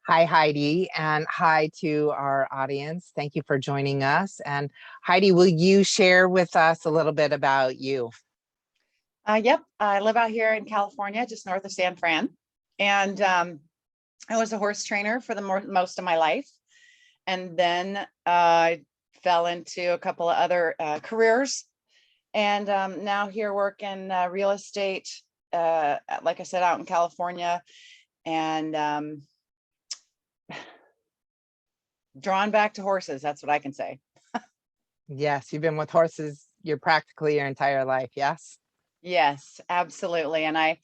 Hi, Heidi, and hi to our audience. Thank you for joining us. And Heidi, will you share with us a little bit about you? Yep, I live out here in California, just north of San Fran. And I was a horse trainer for the most of my life. And then I fell into a couple of other careers. And now here work in real estate, like I said, out in California. And drawn back to horses. That's what I can say. Yes, you've been with horses practically your entire life, yes? Yes, absolutely. And I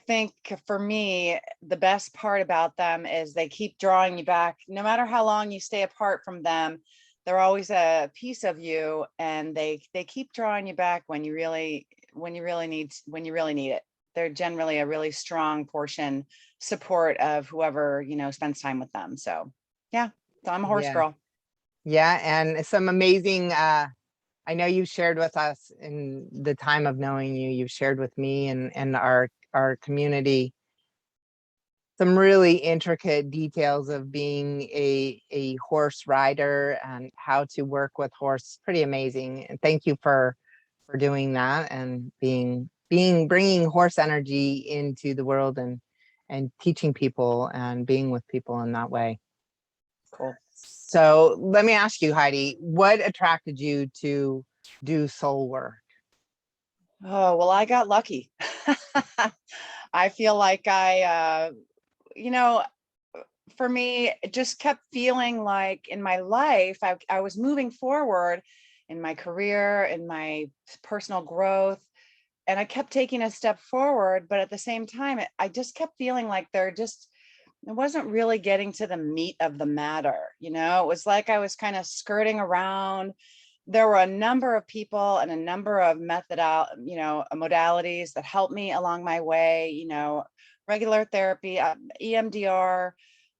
think for me, the best part about them is they keep drawing you back. No matter how long you stay apart from them, they're always a piece of you, and they keep drawing you back when you really need it. They're generally a really strong portion support of whoever, spends time with them. So yeah, so I'm a horse Yeah. girl. Yeah, and some amazing I know you've shared with us in the time of knowing you, you've shared with me and our community some really intricate details of being a horse rider and how to work with horse. Pretty amazing. And thank you for doing that and bringing horse energy into the world and teaching people and being with people in that way. Cool. So let me ask you, Heidi, what attracted you to do soul work? Oh, well, I got lucky. I feel like you know, for me, it just kept feeling like in my life, I was moving forward in my career, in my personal growth, and I kept taking a step forward. But at the same time, I just kept feeling like it wasn't really getting to the meat of the matter. It was like I was kind of skirting around. There were a number of people and a number of modalities that helped me along my way, regular therapy, EMDR,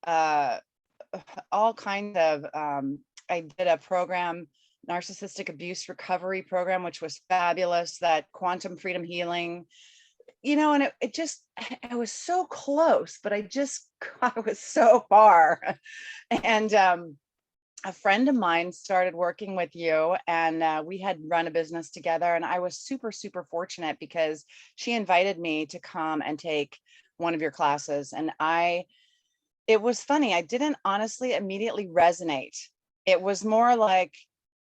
uh, all kinds of, I did a program, narcissistic abuse recovery program, which was fabulous, that quantum freedom healing, and it just, I was so close, but I was so far. And a friend of mine started working with you, and we had run a business together, and I was super, super fortunate because she invited me to come and take one of your classes. And it was funny, I didn't honestly immediately resonate. It was more like,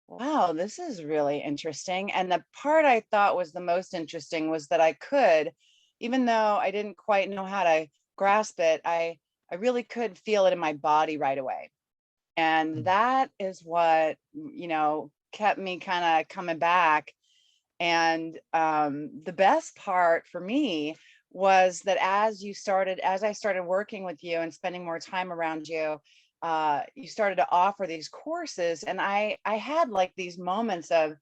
wow, this is really interesting. And the part I thought was the most interesting was that I could, even though I didn't quite know how to grasp it, I really could feel it in my body right away. And that is what, kept me kind of coming back. And the best part for me was that as I started working with you and spending more time around you, you started to offer these courses, and I had like these moments of,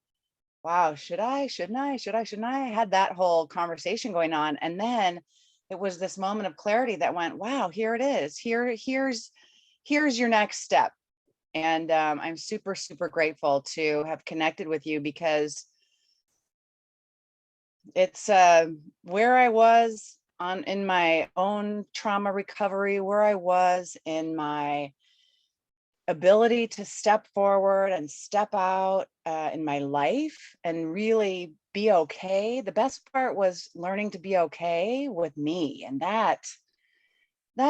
wow, shouldn't I? I had that whole conversation going on, and then it was this moment of clarity that went, wow, here it is. Here's your next step. And I'm super, super grateful to have connected with you, because it's where I was in my own trauma recovery, where I was in my ability to step forward and step out in my life and really be okay. The best part was learning to be okay with me. And that's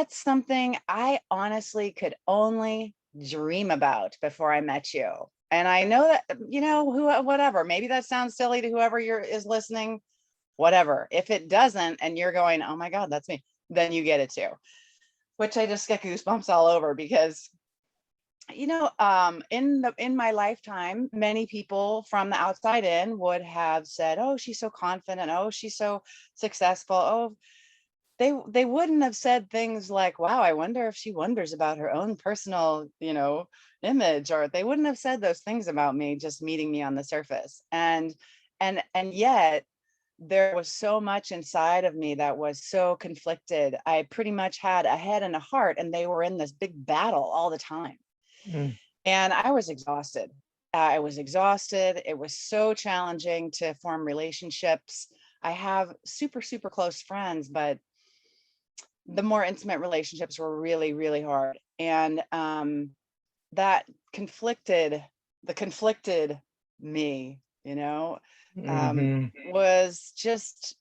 something I honestly could only dream about before I met you. And I know that, whatever, maybe that sounds silly to whoever is listening, whatever. If it doesn't, and you're going, oh my God, that's me, then you get it too, which I just get goosebumps all over, because in my lifetime, many people from the outside in would have said, oh, she's so confident, oh, she's so successful, oh, they wouldn't have said things like, wow, I wonder if she wonders about her own personal, image, or they wouldn't have said those things about me just meeting me on the surface. And yet there was so much inside of me that was so conflicted. I pretty much had a head and a heart, and they were in this big battle all the time. Mm. And I was exhausted. I was exhausted. It was so challenging to form relationships. I have super, super close friends, but the more intimate relationships were really, really hard. And that conflicted me, you know, Mhm. was just,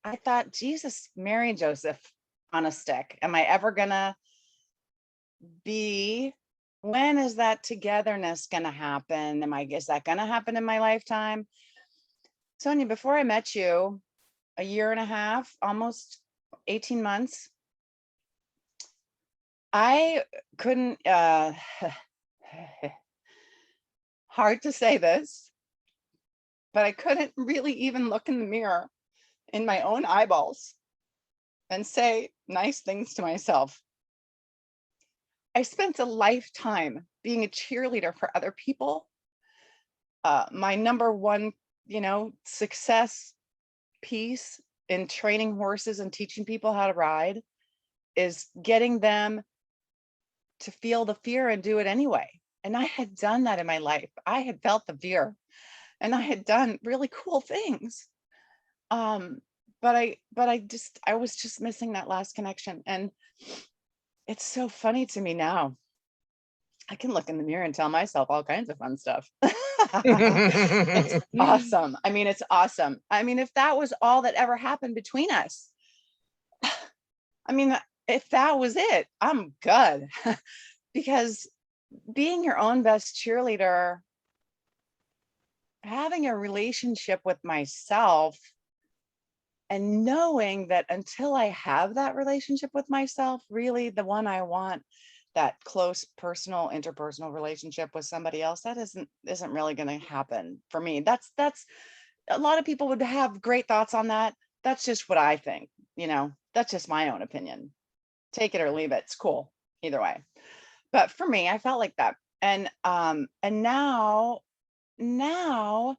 I thought, Jesus, Mary and Joseph on a stick. Am I ever gonna be, when is that togetherness gonna happen? Is that gonna happen in my lifetime? Sonya, before I met you, a year and a half, almost 18 months, I couldn't, hard to say this, but I couldn't really even look in the mirror in my own eyeballs and say nice things to myself. I spent a lifetime being a cheerleader for other people. My number one, success piece in training horses and teaching people how to ride is getting them to feel the fear and do it anyway. And I had done that in my life. I had felt the fear and I had done really cool things. But I was just missing that last connection. And it's so funny to me now. I can look in the mirror and tell myself all kinds of fun stuff. It's awesome. I mean, it's awesome. I mean, if that was all that ever happened between us, I mean, if that was it, I'm good. Because being your own best cheerleader, having a relationship with myself, and knowing that until I have that relationship with myself, really the one I want, that close personal interpersonal relationship with somebody else, that isn't really going to happen for me. That's a lot of people would have great thoughts on that. That's just what I think, that's just my own opinion. Take it or leave it. It's cool either way. But for me, I felt like that. And now, not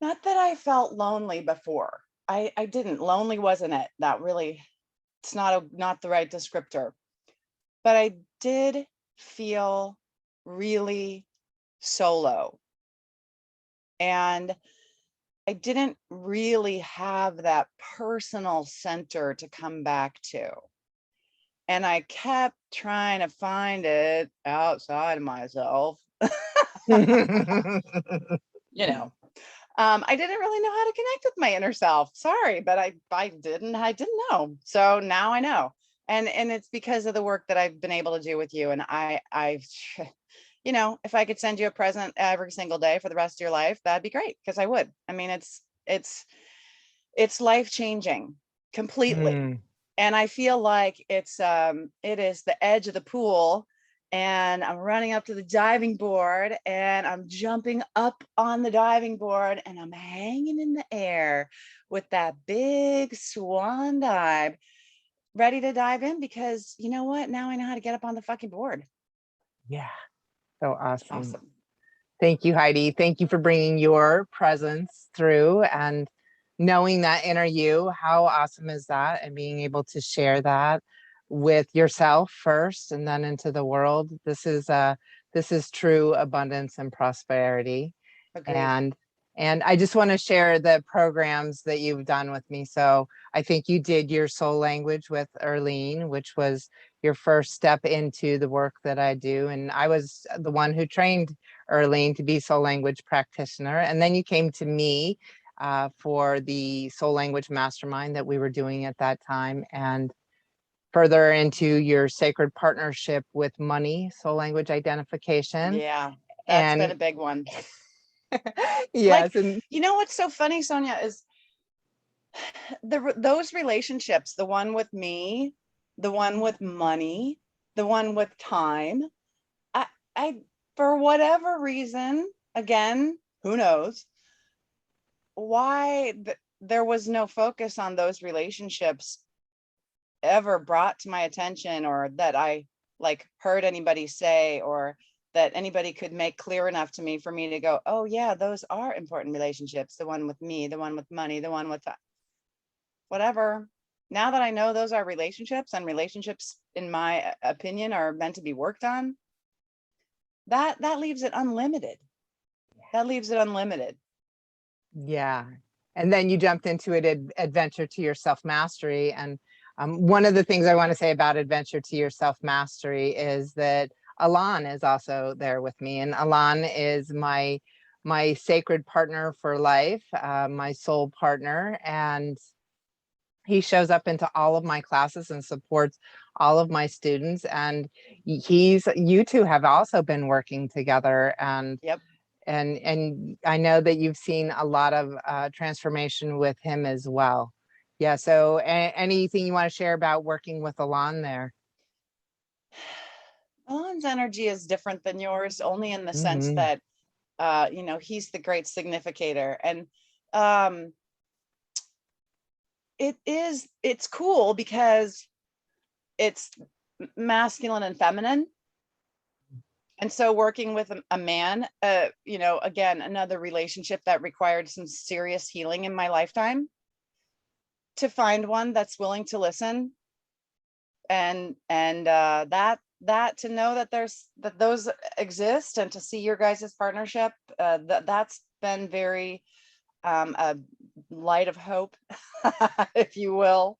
that I felt lonely before. I didn't. Lonely wasn't it. That really, it's not the right descriptor. But I did feel really solo. And I didn't really have that personal center to come back to. And I kept trying to find it outside of myself. I didn't really know how to connect with my inner self. Sorry, but I didn't know. So now I know. And it's because of the work that I've been able to do with you. And I've if I could send you a present every single day for the rest of your life, that'd be great, because I would. I mean, it's life changing completely. And I feel like it is the edge of the pool, and I'm running up to the diving board and I'm jumping up on the diving board and I'm hanging in the air with that big swan dive, ready to dive in, because you know what? Now I know how to get up on the fucking board. Yeah. So awesome. Awesome. Thank you, Heidi. Thank you for bringing your presence through and knowing that inner you. How awesome is that? And being able to share that with yourself first and then into the world. This is true abundance and prosperity. Agreed. And I just want to share the programs that you've done with me. So I think you did your soul language with Erlene, which was your first step into the work that I do. And I was the one who trained Erlene to be soul language practitioner. And then you came to me for the soul language mastermind that we were doing at that time. And further into your sacred partnership with money, soul language identification. Yeah, that's been a big one. Yes. Like, you know what's so funny, Sonya, is those relationships, the one with me, the one with money, the one with time, I for whatever reason, again, who knows why, there was no focus on those relationships ever brought to my attention, or that I heard anybody say, or that anybody could make clear enough to me for me to go, oh yeah, those are important relationships. The one with me, the one with money, the one with whatever. Now that I know those are relationships, and relationships, in my opinion, are meant to be worked on, that leaves it unlimited. That leaves it unlimited. Yeah. And then you jumped into an adventure to your self-mastery. And One of the things I want to say about Adventure to Your Self-Mastery is that Alan is also there with me, and Alan is my sacred partner for life, my soul partner, and he shows up into all of my classes and supports all of my students. And you two have also been working together, and Yep. and I know that you've seen a lot of transformation with him as well. Yeah. So anything you want to share about working with Alon there? Alan's energy is different than yours, only in the sense Hmm. that, he's the great significator. And um, it's cool because it's masculine and feminine. And so working with a man, again, another relationship that required some serious healing in my lifetime, to find one that's willing to listen, and that to know that those exist, and to see your guys' partnership, that's been very a light of hope, if you will.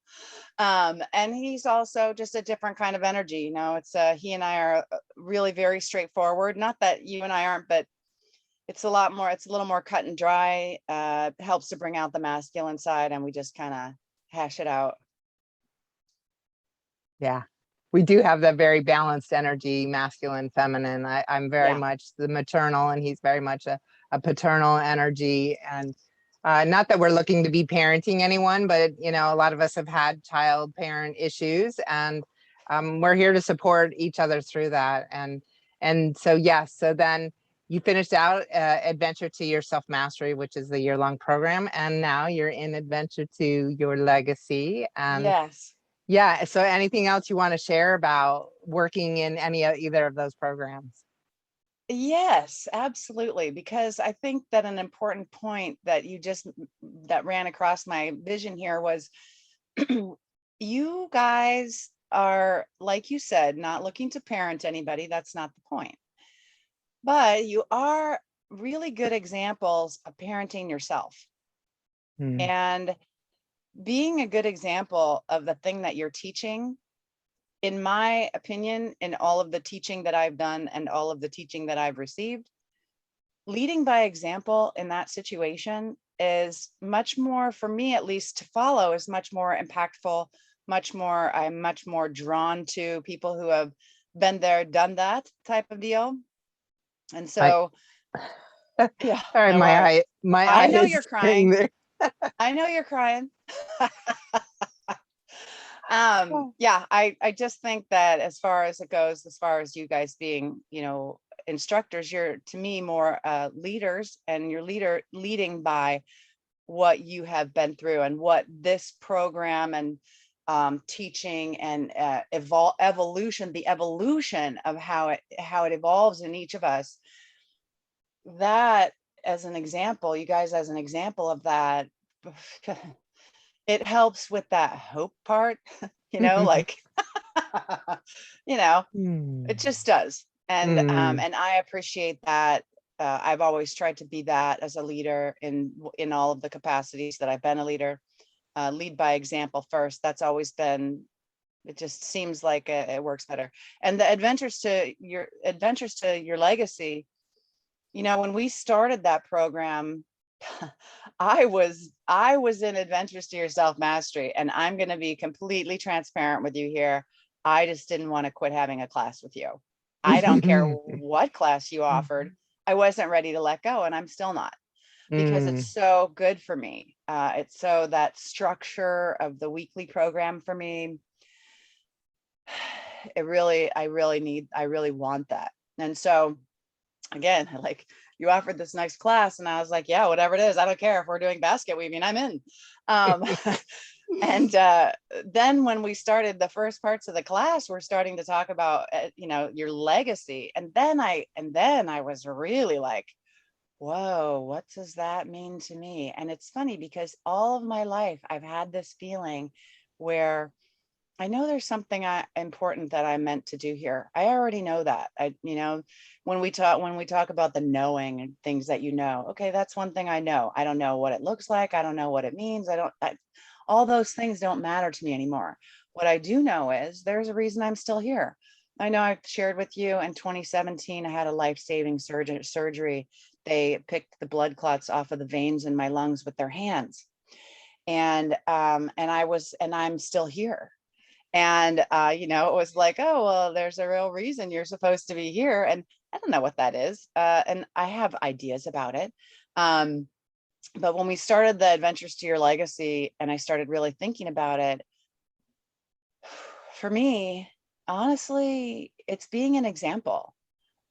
And he's also just a different kind of energy. It's he and I are really very straightforward. Not that you and I aren't, but it's a little more cut and dry. Helps to bring out the masculine side, and we just kind of hash it out. Yeah. We do have that very balanced energy, masculine, feminine. I'm very Yeah. much the maternal, and he's very much a paternal energy. And not that we're looking to be parenting anyone, but a lot of us have had child parent issues, and we're here to support each other through that. And so yes, so then you finished out Adventure to Your Self-Mastery, which is the year-long program, and now you're in Adventure to Your Legacy. And Yes. yeah, so anything else you want to share about working in either of those programs? Yes, absolutely. Because I think that an important point that that ran across my vision here was, you guys are, like you said, not looking to parent anybody. That's not the point. But you are really good examples of parenting yourself, Hmm. and being a good example of the thing that you're teaching. In my opinion, in all of the teaching that I've done and all of the teaching that I've received, leading by example in that situation is much more, for me at least, to follow, is much more impactful. I'm much more drawn to people who have been there, done that type of deal. And I so, yeah, sorry, no my worries. eye I know is you're getting crying. there. I know you're crying. Oh. Yeah, I just think that as far as it goes, as far as you guys being, instructors, you're, to me, more leaders, and you're leading by what you have been through, and what this program and teaching and evolution, the evolution of how it evolves in each of us. That, as an example, you guys as an example of that, it helps with that hope part, like, you know, Hmm. it just does. Hmm. And I appreciate that. I've always tried to be that as a leader in all of the capacities that I've been a leader. Lead by example first. That's always been. It just seems like it works better. And the adventures to your legacy. When we started that program, I was in Adventures to Your Self Mastery, and I'm going to be completely transparent with you here. I just didn't want to quit having a class with you. I don't care what class you offered. I wasn't ready to let go, and I'm still not, because Hmm. it's so good for me. It's so that structure of the weekly program for me. I really want that. And so, again, like, you offered this next class, and I was like, yeah, whatever it is, I don't care. If we're doing basket weaving, I'm in. Um, and then when we started the first parts of the class, we're starting to talk about, your legacy. And then I was really like, whoa, what does that mean to me? And it's funny, because all of my life I've had this feeling where I know there's something important that I'm meant to do here. I already know that. When we talk about the knowing and things that okay, that's one thing I know. I don't know what it looks like. I don't know what it means. All those things don't matter to me anymore. What I do know is there's a reason I'm still here. I know I've shared with you in 2017, I had a life-saving surgery. They picked the blood clots off of the veins in my lungs with their hands. And I'm still here. And it was like, oh, well, there's a real reason you're supposed to be here. And I don't know what that is. And I have ideas about it. But when we started the Adventures to Your Legacy and I started really thinking about it, for me, honestly, it's being an example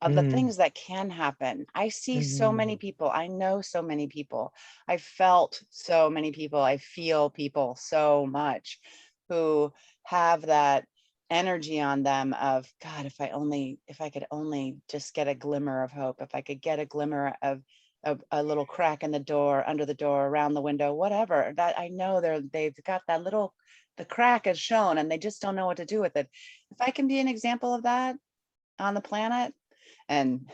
of the things that can happen. I see so many people. I know so many people. I felt so many people. I feel people so much who have that energy on them of, God, if I could only just get a glimmer of hope, if I could get a glimmer of a little crack in the door, under the door, around the window, whatever, that I know they've got that little, the crack is shown and they just don't know what to do with it. If I can be an example of that on the planet, and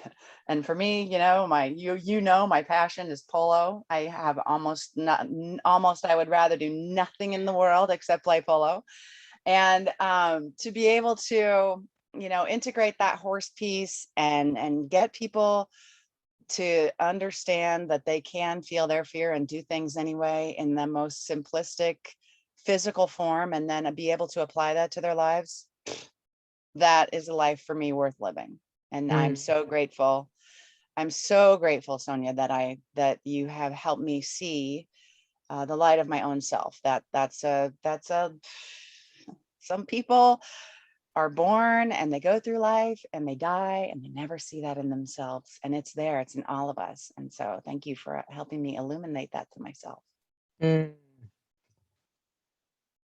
for me, my passion is polo. I have almost I would rather do nothing in the world except play polo. And to be able to integrate that horse piece and get people to understand that they can feel their fear and do things anyway in the most simplistic physical form, and then be able to apply that to their lives, that is a life for me worth living. And I'm so grateful. I'm so grateful, Sonya, that you have helped me see the light of my own self. Some people are born and they go through life and they die and they never see that in themselves. And it's there, it's in all of us. And so thank you for helping me illuminate that to myself.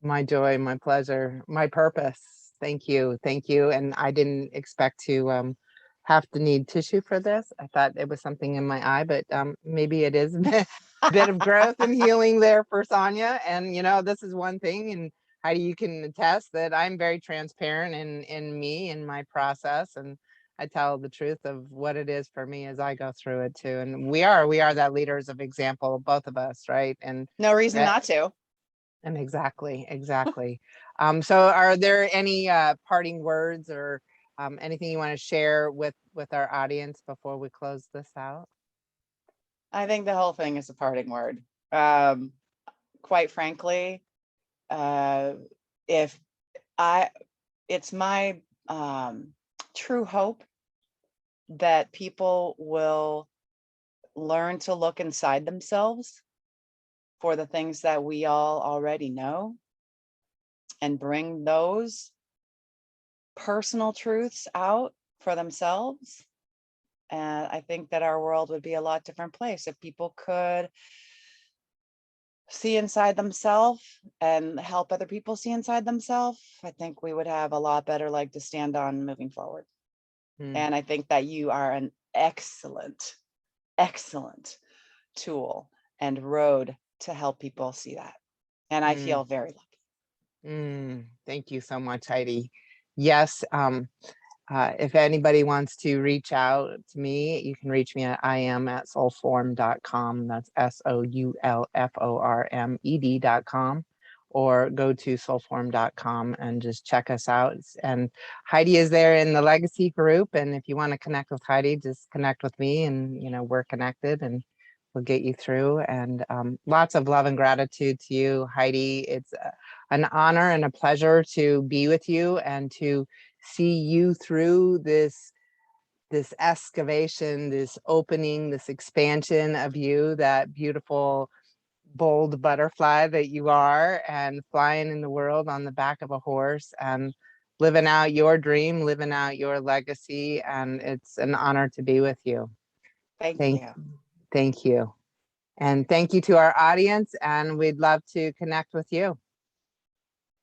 My joy, my pleasure, my purpose. Thank you. Thank you. And I didn't expect to have to need tissue for this. I thought it was something in my eye, but maybe it is a bit of growth and healing there for Sonya. And this is one thing, and Heidi, you can attest that I'm very transparent in me, in my process, and I tell the truth of what it is for me as I go through it too. And we are that leaders of example, both of us, right? And no reason not to. And exactly. So are there any parting words or anything you want to share with our audience before we close this out? I think the whole thing is a parting word. Quite frankly, it's my true hope that people will learn to look inside themselves for the things that we all already know and bring those personal truths out for themselves. And I think that our world would be a lot different place if people could see inside themselves and help other people see inside themselves. I think we would have a lot better leg to stand on moving forward. And I think that you are an excellent tool and road to help people see that. And I feel very lucky. Thank you so much, Heidi. Yes. If anybody wants to reach out to me, you can reach me at iam@soulformed.com. That's SOULFORMED.com, or go to soulformed.com and just check us out. And Heidi is there in the legacy group. And if you want to connect with Heidi, just connect with me, and we're connected and we'll get you through. And lots of love and gratitude to you, Heidi. It's an honor and a pleasure to be with you and to see you through this excavation, this opening, this expansion of you, that beautiful, bold butterfly that you are, and flying in the world on the back of a horse and living out your dream, living out your legacy. And it's an honor to be with you. Thank you. Thank you. And thank you to our audience, and we'd love to connect with you.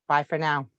Bye for now.